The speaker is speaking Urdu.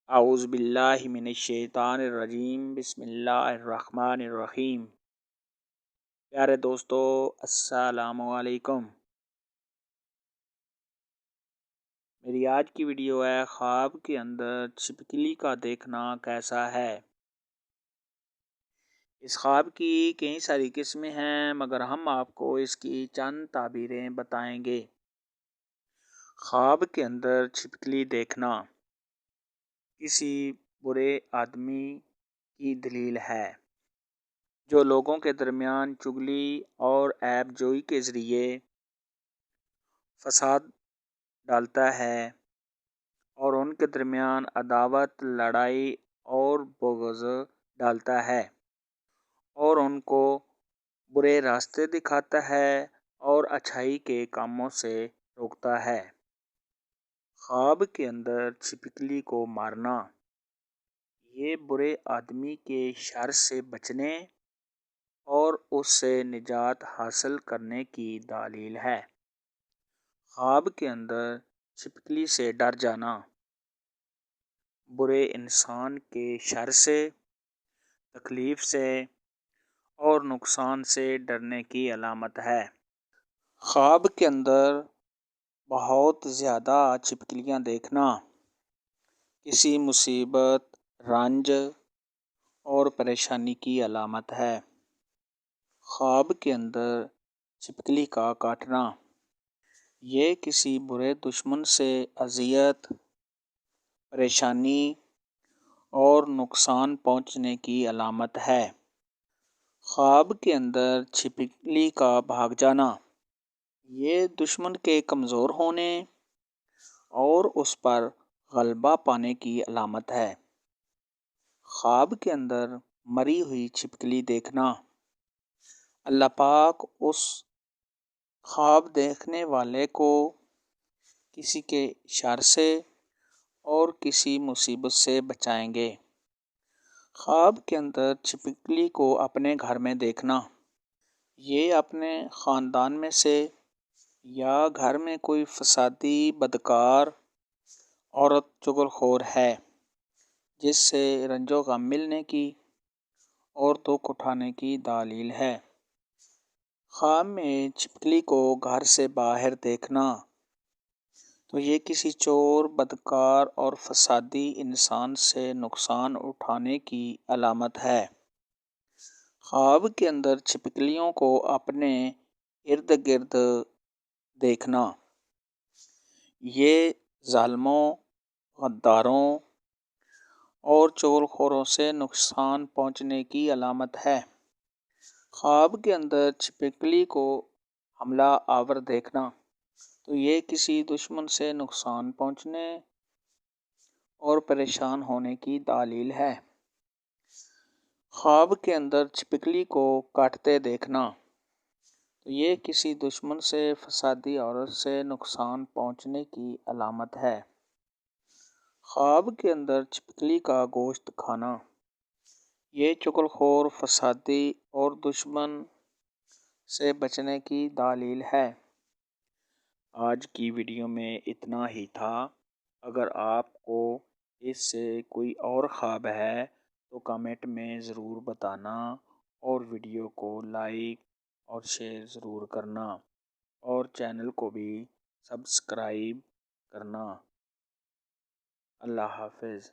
اعوذ باللہ من الشیطان الرجیم، بسم اللہ الرحمن الرحیم۔ پیارے دوستو، السلام علیکم۔ میری آج کی ویڈیو ہے خواب کے اندر چھپکلی کا دیکھنا کیسا ہے۔ اس خواب کی کئی ساری قسمیں ہیں، مگر ہم آپ کو اس کی چند تعبیریں بتائیں گے۔ خواب کے اندر چھپکلی دیکھنا کسی برے آدمی کی دلیل ہے، جو لوگوں کے درمیان چگلی اور عیب جوئی کے ذریعے فساد ڈالتا ہے اور ان کے درمیان عداوت، لڑائی اور بغض ڈالتا ہے اور ان کو برے راستے دکھاتا ہے اور اچھائی کے کاموں سے روکتا ہے۔ خواب کے اندر چھپکلی کو مارنا یہ برے آدمی کے شر سے بچنے اور اس سے نجات حاصل کرنے کی دلیل ہے۔ خواب کے اندر چھپکلی سے ڈر جانا برے انسان کے شر سے، تکلیف سے اور نقصان سے ڈرنے کی علامت ہے۔ خواب کے اندر بہت زیادہ چھپکلیاں دیکھنا کسی مصیبت، رنج اور پریشانی کی علامت ہے۔ خواب کے اندر چھپکلی کا کاٹنا یہ کسی برے دشمن سے اذیت، پریشانی اور نقصان پہنچنے کی علامت ہے۔ خواب کے اندر چھپکلی کا بھاگ جانا یہ دشمن کے کمزور ہونے اور اس پر غلبہ پانے کی علامت ہے۔ خواب کے اندر مری ہوئی چھپکلی دیکھنا اللہ پاک اس خواب دیکھنے والے کو کسی کے شر سے اور کسی مصیبت سے بچائیں گے۔ خواب کے اندر چھپکلی کو اپنے گھر میں دیکھنا یہ اپنے خاندان میں سے یا گھر میں کوئی فسادی بدکار عورت چغل خور ہے، جس سے رنج و غم ملنے کی اور دکھ اٹھانے کی دلیل ہے۔ خواب میں چھپکلی کو گھر سے باہر دیکھنا تو یہ کسی چور، بدکار اور فسادی انسان سے نقصان اٹھانے کی علامت ہے۔ خواب کے اندر چھپکلیوں کو اپنے ارد گرد دیکھنا یہ ظالموں، غداروں اور چغل خوروں سے نقصان پہنچنے کی علامت ہے۔ خواب کے اندر چھپکلی کو حملہ آور دیکھنا تو یہ کسی دشمن سے نقصان پہنچنے اور پریشان ہونے کی دلیل ہے۔ خواب کے اندر چھپکلی کو کاٹتے دیکھنا تو یہ کسی دشمن سے، فسادی عورت سے نقصان پہنچنے کی علامت ہے۔ خواب کے اندر چھپکلی کا گوشت کھانا یہ چغل خور، فسادی اور دشمن سے بچنے کی دلیل ہے۔ آج کی ویڈیو میں اتنا ہی تھا۔ اگر آپ کو اس سے کوئی اور خواب ہے تو کمنٹ میں ضرور بتانا اور ویڈیو کو لائک اور شیئر ضرور کرنا اور چینل کو بھی سبسکرائب کرنا۔ اللہ حافظ۔